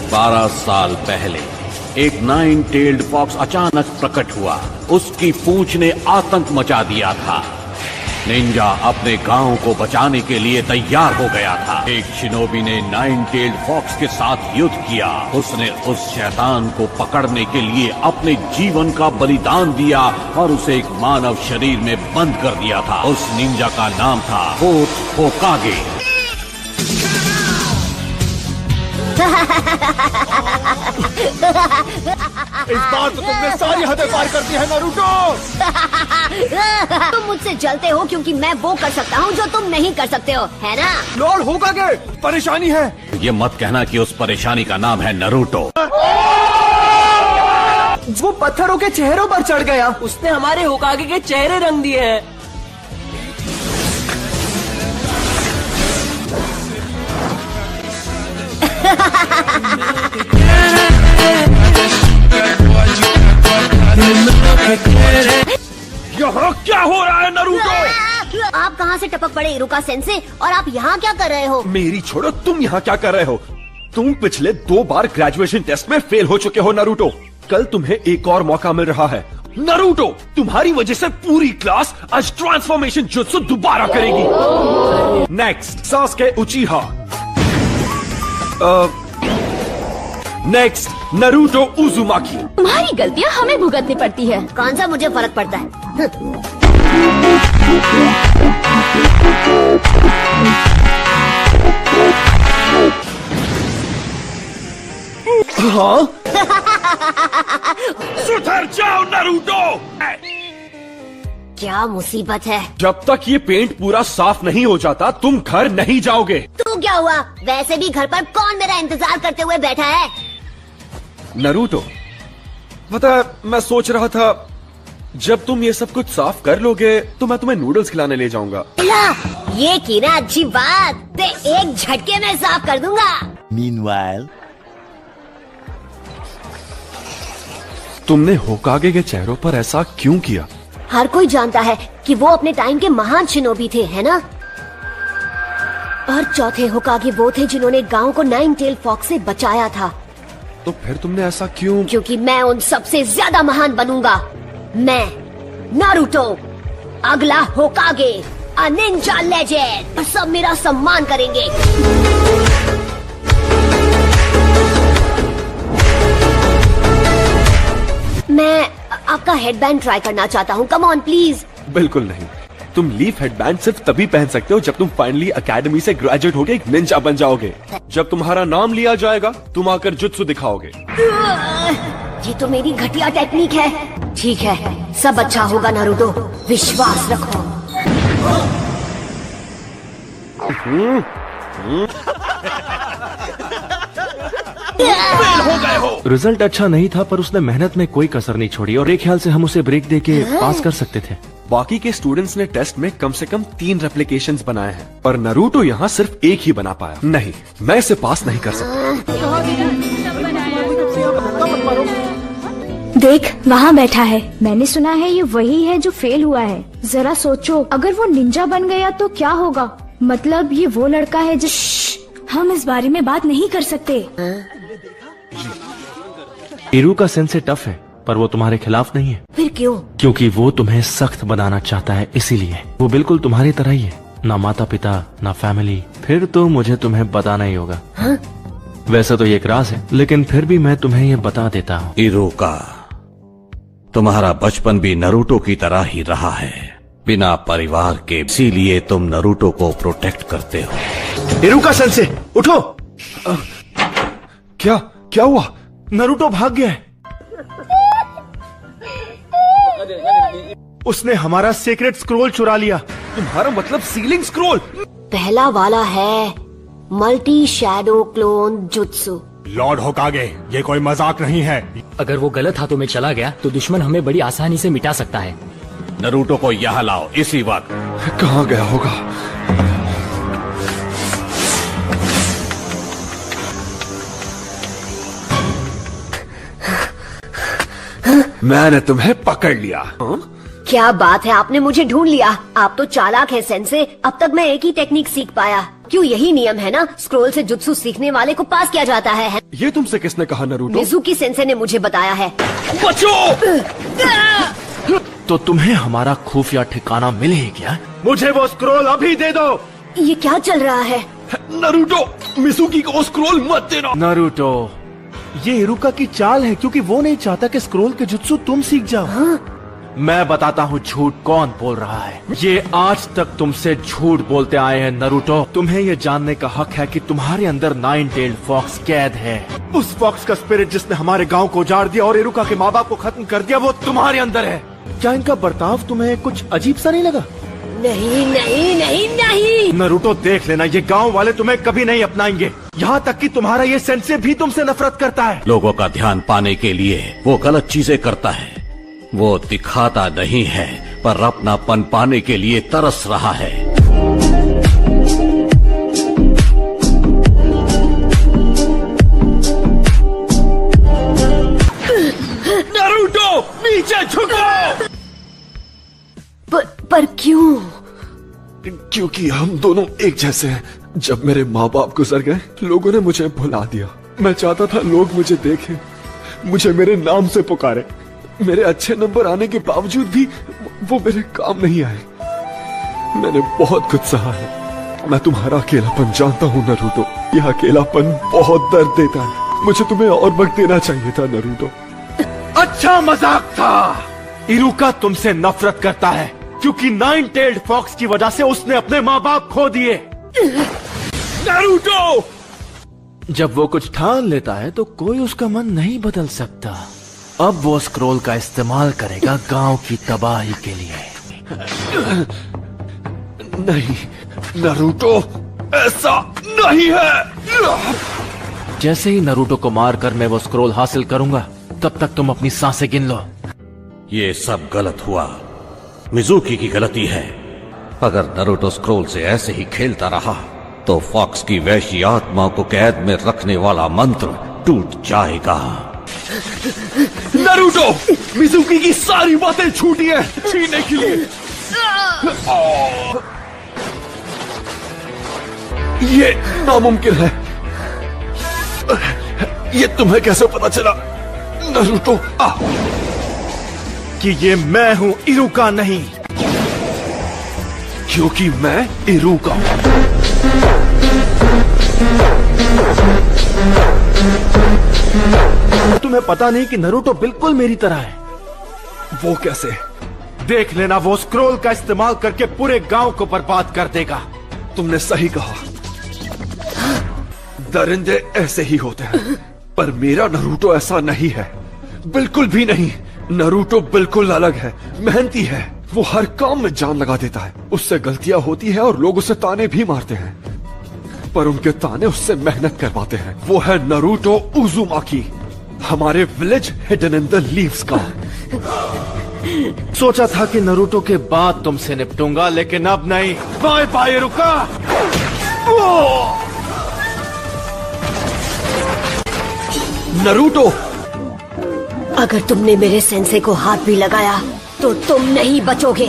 12 साल पहले एक 9-tailed फॉक्स अचानक प्रकट हुआ। उसकी पूंछ ने आतंक मचा दिया था। निंजा अपने गांव को बचाने के लिए तैयार हो गया था। एक शिनोबी ने 9-tailed फॉक्स के साथ युद्ध किया। उसने उस शैतान को पकड़ने के लिए अपने जीवन का बलिदान दिया और उसे एक मानव शरीर में बंद कर दिया था। उस निंजा का नाम था फोर्थ होकागे। इस बार तो तुमने सारी हदें पार कर दी है नारुतो। तुम मुझसे जलते हो क्योंकि मैं वो कर सकता हूँ जो तुम नहीं कर सकते हो, है ना? लॉर्ड होकागे, परेशानी है। ये मत कहना कि उस परेशानी का नाम है नारुतो। वो पत्थरों के चेहरों पर चढ़ गया। उसने हमारे होकागे के चेहरे रंग दिए हैं। यहाँ क्या हो रहा है नारुतो? आप कहाँ से टपक पड़े इरुका सेंसे, और आप यहाँ क्या कर रहे हो? मेरी छोड़ो, तुम यहाँ क्या कर रहे हो? तुम पिछले 2 बार ग्रेजुएशन टेस्ट में फेल हो चुके हो नारुतो। कल तुम्हें एक और मौका मिल रहा है। नारुतो, तुम्हारी वजह से पूरी क्लास आज ट्रांसफॉर्मेशन जुत्सु दोबारा करेगी। नेक्स्ट सासुके उचिहा। Next Naruto उजुमाकी। तुम्हारी गलतियाँ हमें भुगतनी पड़ती है। कौन सा मुझे फर्क पड़ता है? हाँ? सुधर जाओ नारुतो। क्या मुसीबत है? जब तक ये पेंट पूरा साफ नहीं हो जाता तुम घर नहीं जाओगे। तो क्या हुआ? वैसे भी घर पर कौन मेरा इंतजार करते हुए बैठा है? नारुतो, पता है, मैं सोच रहा था जब तुम ये सब कुछ साफ कर लोगे तो मैं तुम्हें नूडल्स खिलाने ले जाऊंगा। ये की ना अच्छी बात, ते एक झटके में साफ कर दूंगा। Meanwhile, तुमने होकागे के चेहरों पर ऐसा क्यों किया? हर कोई जानता है कि वो अपने टाइम के महान शिनोबी थे, है ना? और चौथे होकागे वो थे जिन्होंने गांव को 9-tailed फॉक्स से बचाया था। तो फिर तुमने ऐसा क्यों? क्योंकि मैं उन सबसे ज्यादा महान बनूंगा। मैं नारुतो, अगला होकागे, अ निंजा लेजेंड, और सब मेरा सम्मान करेंगे। मैं आपका हेडबैंड ट्राई करना चाहता हूँ। Come on please. बिल्कुल नहीं। तुम लीफ हेडबैंड सिर्फ तभी पहन सकते हो जब तुम फाइनली एकेडमी से ग्रेजुएट होके एक निंजा बन जाओगे। जब तुम्हारा नाम लिया जाएगा तुम आकर जुत्सु दिखाओगे। ये तो मेरी घटिया टेक्निक है। ठीक है, सब अच्छा होगा नारुतो, विश्वास रखो। रिजल्ट अच्छा नहीं था पर उसने मेहनत में कोई कसर नहीं छोड़ी और एक ख्याल से हम उसे ब्रेक देके पास कर सकते थे। बाकी के स्टूडेंट्स ने टेस्ट में कम से कम 3 रेप्लिकेशंस बनाए हैं, पर नारुतो यहाँ सिर्फ एक ही बना पाया। नहीं, मैं इसे पास नहीं कर सकता। देख, वहाँ बैठा है। मैंने सुना है ये वही है जो फेल हुआ है। जरा सोचो, अगर वो निंजा बन गया तो क्या होगा? मतलब ये वो लड़का है जिस... हम इस बारे में बात नहीं कर सकते। इरुका सेंसे टफ है पर वो तुम्हारे खिलाफ नहीं है। फिर क्यों? क्योंकि वो तुम्हें सख्त बनाना चाहता है, इसीलिए। वो बिल्कुल तुम्हारी तरह ही है, ना माता पिता ना फैमिली। फिर तो मुझे तुम्हें बताना ही होगा। हाँ? वैसे तो ये एक राज है, लेकिन फिर भी मैं तुम्हें ये बता देता हूँ। इरुका, तुम्हारा बचपन भी नारुतो की तरह ही रहा है, बिना परिवार के, इसीलिए तुम नारुतो को प्रोटेक्ट करते हो। इरुका सेंसे, उठो। क्या हुआ? नारुतो भाग गया है। उसने हमारा सीक्रेट स्क्रोल चुरा लिया। तुम्हारा मतलब सीलिंग स्क्रोल? पहला वाला है multi shadow clone jutsu. Lord होकागे, ये कोई मजाक नहीं है। अगर वो गलत हाथों में चला गया तो दुश्मन हमें बड़ी आसानी से मिटा सकता है। नारुतो को यहाँ लाओ इसी वक्त। कहाँ गया होगा? मैंने तुम्हें पकड़ लिया। क्या बात है, आपने मुझे ढूंढ लिया। आप तो चालाक है सेंसे। अब तक मैं एक ही टेक्निक सीख पाया। क्यों, यही नियम है ना, स्क्रोल से जुत्सु सीखने वाले को पास किया जाता है। ये तुमसे किसने कहा नरूटो? मिजुकी सेंसे ने मुझे बताया है। बचो! तो तुम्हें हमारा खुफिया ठिकाना मिले ही क्या? मुझे वो स्क्रोल अभी दे दो। ये क्या चल रहा है? नरूटो, मिजुकी को स्क्रोल मत देना। नारुतो, ये इरुका की चाल है क्योंकि वो नहीं चाहता कि स्क्रोल के जुत्सु तुम सीख जाओ। हाँ? मैं बताता हूँ झूठ कौन बोल रहा है। ये आज तक तुमसे झूठ बोलते आए हैं नारुतो। तुम्हें ये जानने का हक है कि तुम्हारे अंदर 9 टेल्ड फॉक्स कैद है। उस फॉक्स का स्पिरिट जिसने हमारे गांव को उजाड़ दिया और इरुका के माँ बाप को खत्म कर दिया, वो तुम्हारे अंदर है। क्या इनका बर्ताव तुम्हें कुछ अजीब सा नहीं लगा? नहीं नहीं नहीं नहीं। नारुतो, देख लेना, ये गांव वाले तुम्हें कभी नहीं अपनाएंगे। यहाँ तक कि तुम्हारा ये सेंसे भी तुमसे नफरत करता है। लोगों का ध्यान पाने के लिए वो गलत चीजें करता है। वो दिखाता नहीं है पर अपनापन पाने के लिए तरस रहा है। नारुतो, नीचे झुको। पर क्यों? क्योंकि हम दोनों एक जैसे हैं। जब मेरे माँ बाप गुजर गए, लोगों ने मुझे भुला दिया। मैं चाहता था लोग मुझे देखें, मुझे मेरे नाम से पुकारे। मेरे अच्छे नंबर आने के बावजूद भी वो मेरे काम नहीं आए। मैंने बहुत कुछ सहा है। मैं तुम्हारा अकेलापन जानता हूँ नारुतो। यह अकेलापन बहुत दर्द देता है। मुझे तुम्हें और वक्त देना चाहिए था नारुतो। अच्छा मजाक था। इरुका तुमसे नफरत करता है क्योंकि 9 टेल्ड फॉक्स की वजह से उसने अपने माँ बाप खो दिए। नारुतो! जब वो कुछ ठान लेता है तो कोई उसका मन नहीं बदल सकता। अब वो स्क्रोल का इस्तेमाल करेगा गांव की तबाही के लिए। नहीं नारुतो, ऐसा नहीं है। जैसे ही नारुतो को मारकर मैं वो स्क्रोल हासिल करूंगा, तब तक तुम अपनी सांसें गिन लो। ये सब गलत हुआ, मिजुकी की गलती है। अगर नारुतो स्क्रोल से ऐसे ही खेलता रहा तो फॉक्स की वैश्य आत्मा को कैद में रखने वाला मंत्र टूट जाएगा। नारुतो, मिजुकी की सारी बातें झूठी हैं छीनने के लिए। ये नामुमकिन है। ये तुम्हें कैसे पता चला नारुतो? कि ये मैं हूं, इरुका नहीं। क्योंकि मैं इरुका हूं। तुम्हें पता नहीं कि नारुतो बिल्कुल मेरी तरह है। वो कैसे? देख लेना, वो स्क्रोल का इस्तेमाल करके पूरे गांव को बर्बाद कर देगा। तुमने सही कहा। दरिंदे ऐसे ही होते हैं, पर मेरा नारुतो ऐसा नहीं है, बिल्कुल भी नहीं। नारुतो बिल्कुल अलग है, मेहनती है। वो हर काम में जान लगा देता है। उससे गलतियां होती है और लोग उसे ताने भी मारते हैं, पर उनके ताने उससे मेहनत करवाते हैं। वो है नारुतो उजुमाकी, हमारे village hidden in the leaves का। सोचा था कि नारुतो के बाद तुमसे निपटूंगा, लेकिन अब नहीं। बाय बाय रुका। नारुतो, अगर तुमने मेरे सेंसे को हाथ भी लगाया तो तुम नहीं बचोगे।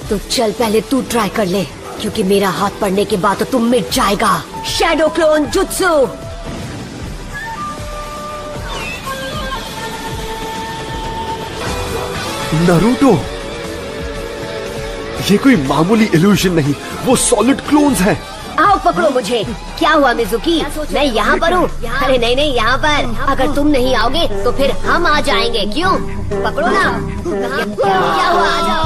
तो चल पहले तू ट्राई कर ले, क्योंकि मेरा हाथ पड़ने के बाद तो तुम मिट जाएगा। Shadow clone jutsu. नारुतो, ये कोई मामूली इल्यूजन नहीं, वो सॉलिड क्लोन्स हैं। आओ पकड़ो मुझे। क्या हुआ मिजुकी? मैं यहाँ पर हूँ। अरे नहीं नहीं, यहाँ पर। अगर तुम नहीं आओगे तो फिर हम आ जाएंगे। क्यों? पकड़ो ना। क्या हुआ? आ जाओ।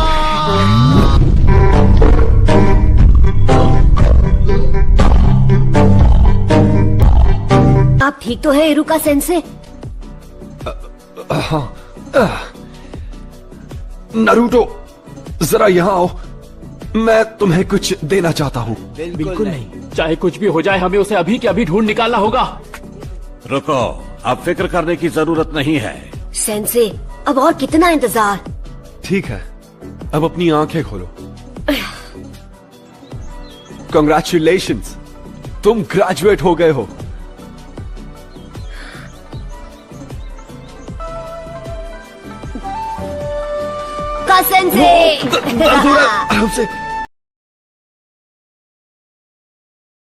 आप ठीक तो है इरुका सेंसे? नारुतो, जरा यहाँ आओ। मैं तुम्हें कुछ देना चाहता हूँ। बिल्कुल नहीं। चाहे कुछ भी हो जाए, हमें उसे अभी के अभी ढूंढ निकालना होगा। रुको, अब फिक्र करने की जरूरत नहीं है। सेंसे, अब और कितना इंतजार? ठीक है, अब अपनी आंखें खोलो। कंग्रेचुलेशंस, तुम ग्रेजुएट हो गए हो। ये दर्द हो रहा है, आराम से।